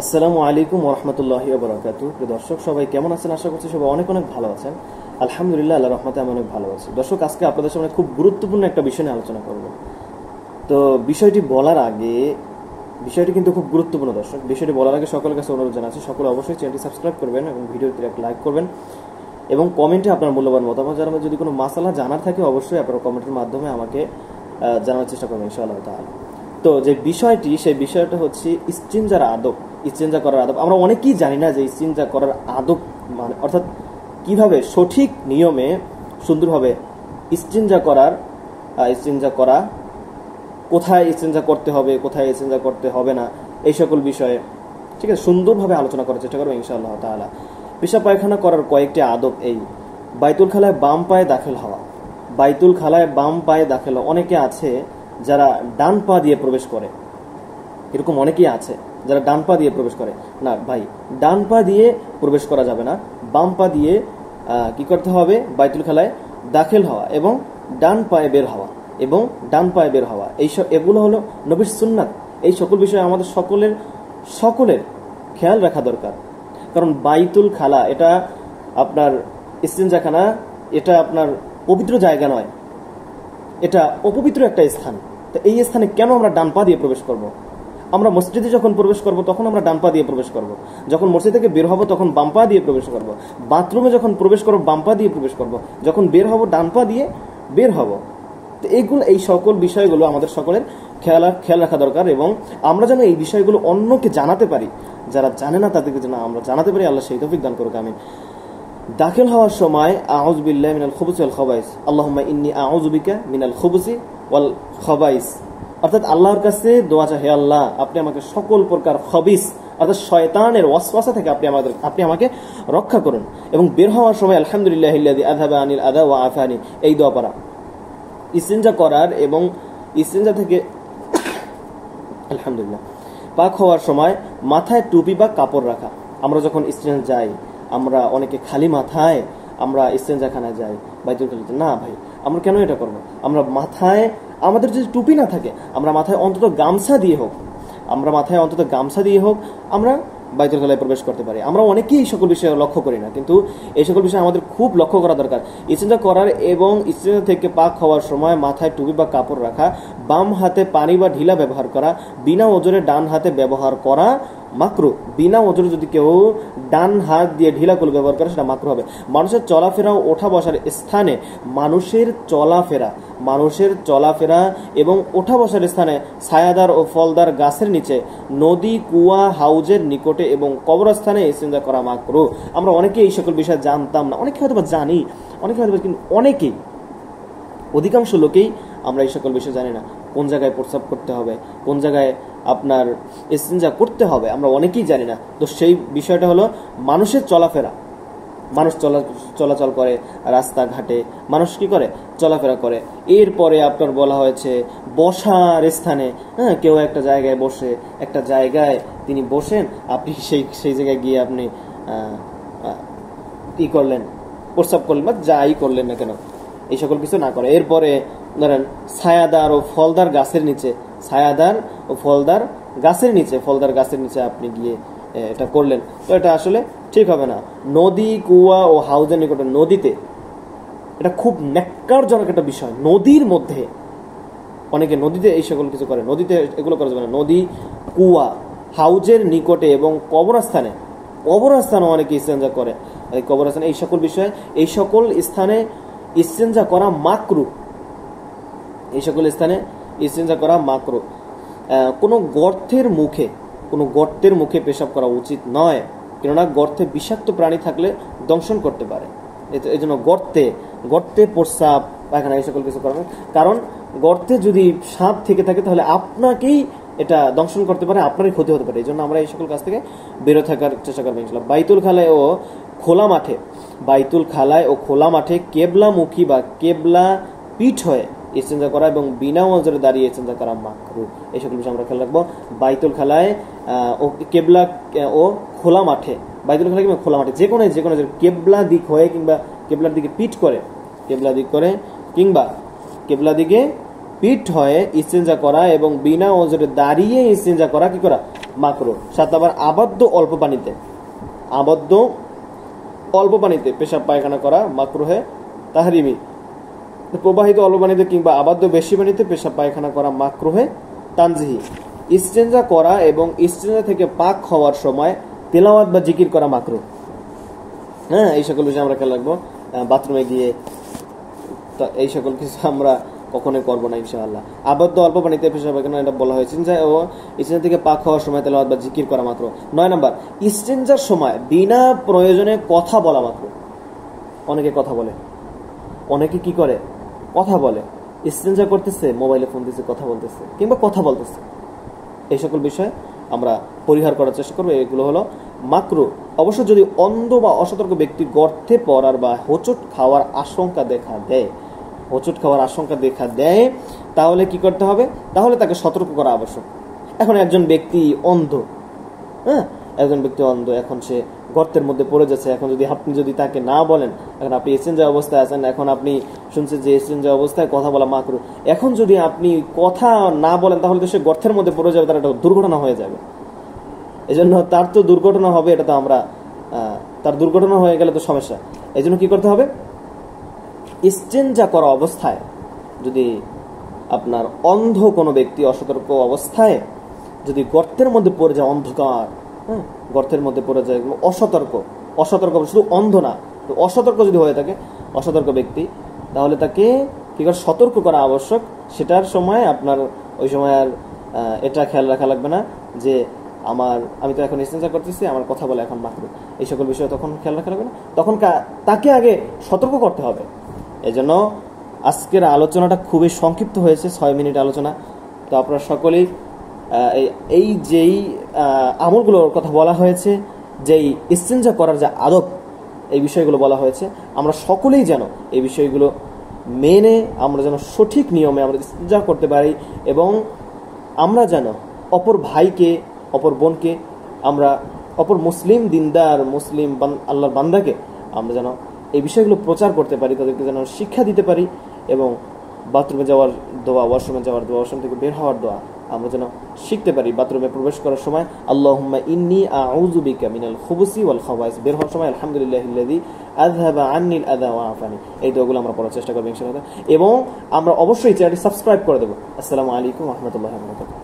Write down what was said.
আসসালামু আলাইকুম ওয়া রাহমাতুল্লাহি ওয়া বারাকাতুহু। প্রিয় দর্শক, সবাই কেমন আছেন? আশা করছি সবাই অনেক অনেক ভালো আছেন। আলহামদুলিল্লাহ, আল্লাহর রহমতে আমি অনেক ভালো আছি। দর্শক, আজকে আপনাদের সামনে খুব গুরুত্বপূর্ণ একটা বিষয় নিয়ে আলোচনা করব। তো বিষয়টি বলার আগে, বিষয়টি কিন্তু খুব গুরুত্বপূর্ণ দর্শক। বিষয়টি বলার আগে সকলের কাছে অনুরোধ জানাচ্ছি, সকলে অবশ্যই চ্যানেলটি সাবস্ক্রাইব করবেন এবং ভিডিওতে একটা লাইক করবেন এবং কমেন্টে আপনার মূল্যবান মতামত জানাবেন। যদি কোনো মাসালা জানার থাকে অবশ্যই আপনারা কমেন্টের মাধ্যমে আমাকে জানার চেষ্টা করবেন ইনশাআল্লাহ তাআলা। তো যে বিষয়টি, সেই বিষয়টা হচ্ছে ইস্তিনজার আদব, ইস্তিনজা করার আদব। আমরা অনেকেই জানি না যে ইস্তিনজা করার আদব মানে অর্থাৎ কিভাবে সঠিক নিয়মে সুন্দরভাবে ইস্তিনজা করা, কোথায় ইস্তিনজা করতে হবে, কোথায় ইস্তিনজা করতে হবে না, এই সকল বিষয়ে ঠিক আছে সুন্দরভাবে আলোচনা করার চেষ্টা করবো ইনশাআল্লাহ তাআলা। পেশাব পায়খানা করার কয়েকটি আদব এই। বাইতুল খালায় বাম পায়ে দাখিল হওয়া। বাইতুল খালায় বাম পায়ে দাখিল হওয়া। অনেকে আছে যারা ডান পা দিয়ে প্রবেশ করে, এরকম অনেকেই আছে যারা ডান পা দিয়ে প্রবেশ করে। না ভাই, ডান পা দিয়ে প্রবেশ করা যাবে না, বাম পা দিয়ে কি করতে হবে? বাইতুল খালায় দাখিল হওয়া এবং ডান পায়ে বের হওয়া এবং ডান পায়ে বের হওয়া, এগুলো হলো নবীর সুন্নাত। এই সকল বিষয়ে আমাদের সকলের খেয়াল রাখা দরকার। কারণ বাইতুল খালা এটা আপনার ইস্তিনজাখানা, এটা আপনার পবিত্র জায়গা নয়, এটা অপবিত্র একটা স্থান। তো এই স্থানে কেন আমরা ডান পা দিয়ে প্রবেশ করব? আমরা মসজিদে যখন প্রবেশ করব তখন আমরা ডান পা দিয়ে প্রবেশ করব, যখন মসজিদ থেকে বের হব তখন বাম পা দিয়ে প্রবেশ করব, বাথরুমে যখন প্রবেশ করব বাম পা দিয়ে প্রবেশ করব, যখন বের হব ডান পা দিয়ে বের হব। তো এই সকল বিষয়গুলো আমাদের সকলের খেয়াল রাখা দরকার এবং আমরা যেন এই বিষয়গুলো অন্যকে জানাতে পারি, যারা জানে না তাদেরকে যেন আমরা জানাতে পারি। আল্লাহ সেই তৌফিক দান করুক, আমিন। দাখিল হওয়ার সময় আউযু বিল্লাহি মিনাল খুবুসি ওয়াল খাবাইস, আল্লাহুম্মা ইন্নী আউযু বিকা মিনাল খুবুসি ওয়াল খাবাইস, অর্থাৎ আল্লাহর কাছে দোয়া চাই, হে আল্লাহ আপনি আমাকে সকল প্রকার খবিস অর্থাৎ শয়তানের ওয়াসওয়াসা থেকে আপনি আমাকে রক্ষা করুন। এবং বের হওয়ার সময় আলহামদুলিল্লাহিল্লাযী আযহাবা আনিল আযা ওয়া আফানি, এই দোয়া পড়া। ইস্তিনজা করার এবং ইস্তিনজা থেকে আলহামদুলিল্লাহ পাক হওয়ার সময় মাথায় টুপি বা কাপড় রাখা। আমরা যখন ইস্তিনজা যাই, আমরা অনেকে খালি মাথায় আমরা ইস্তিনজাখানায় যাই, বাইতুল খালাতে। না ভাই, আমরা কেন এটা করবো? আমরা মাথায়, আমাদের যদি টুপি না থাকে, আমরা মাথায় অন্তত গামছা দিয়ে হোক আমরা বাইতুল খালায় প্রবেশ করতে পারি। আমরা অনেকেই এই সকল বিষয়ে লক্ষ্য করি না, কিন্তু এই সকল বিষয়ে আমাদের খুব লক্ষ্য করা দরকার। ইস্তিনজা করার এবং ইস্তিনজা থেকে পাক হওয়ার সময় মাথায় টুপি বা কাপড় রাখা, বাম হাতে পানি বা ঢিলা ব্যবহার করা, বিনা ওজরে ডান হাতে ব্যবহার করা মাকরু। বিনা ওজরে যদি কেউ ডান হাত দিয়ে ঢিলা করে ব্যবহার করে সেটা মাকরু হবে। মানুষের চলাফেরা ও ওঠা বসার স্থানে মানুষের চলাফেরা এবং ওঠা বসার স্থানে ছায়াদার ও ফলদার গাছের নিচে, নদী, কুয়া, হাউজের নিকটে এবং কবরস্থানে ইস্তিনজা করা মাকরু। আমরা অনেকে এই সকল বিষয় জানতাম না, অনেকে হয়তো জানি, কিন্তু অধিকাংশ লোকেই আমরা এই সকল বিষয় জানি না। কোন জায়গায় প্রস্রাব করতে হবে, কোন জায়গায় আপনার ইস্তিনজা করতে হবে, আমরা অনেকেই জানি না। তো সেই বিষয়টা হলো মানুষের চলাফেরা। মানুষ চলাচল করে রাস্তাঘাটে, মানুষ কি করে? চলাফেরা করে। এরপরে আপনার বলা হয়েছে বসার স্থানে, কেউ একটা জায়গায় তিনি বসেন, আপনি সেই জায়গায় গিয়ে আপনি কি করলেন? প্রস্রাব করলেন বা যাই করলেন না কেন, এই সকল কিছু না করে। এরপরে ধরেন ছায়াদার ও ফলদার গাছের নিচে আপনি গিয়ে এটা করলেন, তো এটা আসলে ঠিক হবে না। নদী, কুয়া ও হাউজের নিকটে, নদীতে, এটা খুব ন্যাক্কারজনক একটা বিষয়। নদীর মধ্যে অনেকে নদীতে এই সকল কিছু করে, নদীতে এগুলো করা যাবে না। নদী, কুয়া, হাউজের নিকটে এবং কবরস্থানে অনেকে ইস্তিনজা করে। কবরস্থানে এই সকল বিষয়ে, এই সকল স্থানে ইস্তিনজা করা মাকরু। কোনো গর্তের মুখে পেশাব করা উচিত নয়, কেননা গর্তে বিষাক্ত প্রাণী থাকলে দংশন করতে পারে। এই জন্য গর্তে প্রস্রাব পায়খানা এই সকল কিছু করা, কারণ গর্তে যদি সাপ থেকে থাকে তাহলে আপনাকেই এটা দংশন করতে পারে, আপনারই ক্ষতি হতে পারে। এই জন্য আমরা এই সকল কাজ থেকে বেরো থাকার চেষ্টা করবো ইনশাআল্লাহ। বাইতুল খালায় ও খোলা মাঠে কেবলামুখী বা কেবলা পিঠ হয়ে ইস্তিনজা করা এবং বিনা ওজরে দাঁড়িয়ে ইস্তিনজা করা মাকরু। এই সকল বিষয় আমরা খেয়াল রাখবো। বাইতুল খালায় ও কেবলা ও খোলা মাঠে, বাইতুল খালা কিংবা খোলা মাঠে যে কোনো কেবলা দিক হয়ে কিংবা কেবলার দিকে পিঠ করে কিংবা কেবলা দিকে পিঠ হয়ে ইস্তিনজা করা এবং বিনা ওজরে দাঁড়িয়ে ইস্তিনজা করা কি করা মাকরু। 7 নাম্বার আবদ্ধ অল্প পানিতে পেশাব পায়খানা করা মাকরুহে তাহরিমি। প্রবাহিত অল্প পানিতে কিংবা আবদ্ধ বেশি পানিতে পেশাব পায়খানা করা মাকরুহে তানজিহি। ইস্তেঞ্জা করা এবং ইস্তেঞ্জা থেকে পাক হওয়ার সময় তেলাওয়াত বা জিকির করা মাকরু। হ্যাঁ, এই সকল বিষয় আমরা খেয়াল রাখবো। বাথরুমে গিয়ে এই সকল কিছু আমরা কখনোই করবো না ইনশাআল্লাহ। আবদ্ধ অল্প পানিতে পেশাব পায়খানা, এটা বলা হয়েছে যে ও ইস্তেঞ্জা থেকে পাক হওয়ার সময় তেলাওয়াত বা জিকির করা মাত্র। 9 নাম্বার ইস্তেঞ্জার সময় বিনা প্রয়োজনে কথা বলা মাত্র। অনেকে কথা বলে, অনেকে কি করে কথা বলে, ইস্তেঞ্জা করতেছে, মোবাইলে ফোন দিচ্ছে, কথা বলতেছে কিংবা কথা বলতেছে। এই সকল বিষয় আমরা পরিহার করার চেষ্টা করবো। এগুলো হলো মাকরু। অবশ্য যদি অন্ধ বা অসতর্ক ব্যক্তি গর্তে পড়ার বা হোঁচট খাওয়ার আশঙ্কা দেখা দেয় তাহলে কি করতে হবে? তাহলে তাকে সতর্ক করা আবশ্যক। এখন একজন ব্যক্তি অন্ধ, এখন সে গর্তের মধ্যে পড়ে যাচ্ছে। এখন যদি আপনি তাকে না বলেন, এখন আপনি ইস্তেঞ্জা অবস্থায় আছেন, এখন আপনি শুনছেন যে ইস্তেঞ্জা অবস্থায় কথা বলা মাকরু, এখন যদি আপনি কথা না বলেন তাহলে তো সে গর্তের মধ্যে পড়ে যাবে, তার একটা দুর্ঘটনা হয়ে যাবে। এই জন্য তার তো দুর্ঘটনা হবে, এটা তো আমরা তার দুর্ঘটনা হয়ে গেলে তো সমস্যা। এই জন্য কি করতে হবে? ইস্তেঞ্জা করা অবস্থায় যদি আপনার অন্ধ কোনো ব্যক্তি অসতর্ক অবস্থায় যদি গর্তের মধ্যে পড়ে যায়, অন্ধকার, গর্তের মধ্যে পড়ে যায়, অসতর্ক শুধু অন্ধ না, তো অসতর্ক যদি হয়ে থাকে অসতর্ক ব্যক্তি, তাহলে তাকে কি করে সতর্ক করা আবশ্যক। সেটার সময় আপনার ওই সময় আর এটা খেয়াল রাখা লাগবে না যে আমি তো এখন ইস্তেঞ্জা করতেছি, আমার কথা বলে এখন মাকরু, এই সকল বিষয় তখন খেয়াল রাখা লাগবে না। তখন তাকে আগে সতর্ক করতে হবে। এই জন্য আজকের আলোচনাটা খুবই সংক্ষিপ্ত হয়েছে, 6 মিনিট আলোচনা। তো আপনারা সকলেই এই যেই আমলগুলোর কথা বলা হয়েছে, যেই ইস্তেঞ্জা করার যে আদব, এই বিষয়গুলো বলা হয়েছে, আমরা সকলেই যেন এই বিষয়গুলো মেনে আমরা যেন সঠিক নিয়মে আমরা ইস্তেঞ্জা করতে পারি এবং আমরা যেন অপর ভাইকে, অপর বোনকে, আমরা অপর মুসলিম দিনদার মুসলিম আল্লাহর বান্দাকে আমরা যেন এই বিষয়গুলো প্রচার করতে পারি, তাদেরকে যেন শিক্ষা দিতে পারি এবং বাথরুমে যাওয়ার দোয়া, ওয়াশরুমে যাওয়ার দোয়া, ওয়াশরুম থেকে বের হওয়ার দোয়া আমরা যেন শিখতে পারি। বাথরুমে প্রবেশ করার সময় আল্লাহুম্মা ইন্নী আউযু বিকা মিনাল খুবুসি ওয়াল খাবাইস, বের হওয়ার সময় আলহামদুলিল্লাহিল্লাযী আযহাবা আন্নিল আযা ওয়া আফানি, এই দোয়াগুলো আমরা পড়ার চেষ্টা করব ইনশাআল্লাহ। এবং আমরা অবশ্যই চ্যানেলটি সাবস্ক্রাইব করে দেব। আসসালামু আলাইকুম ওয়া রাহমাতুল্লাহি ওয়া বারাকাতুহু।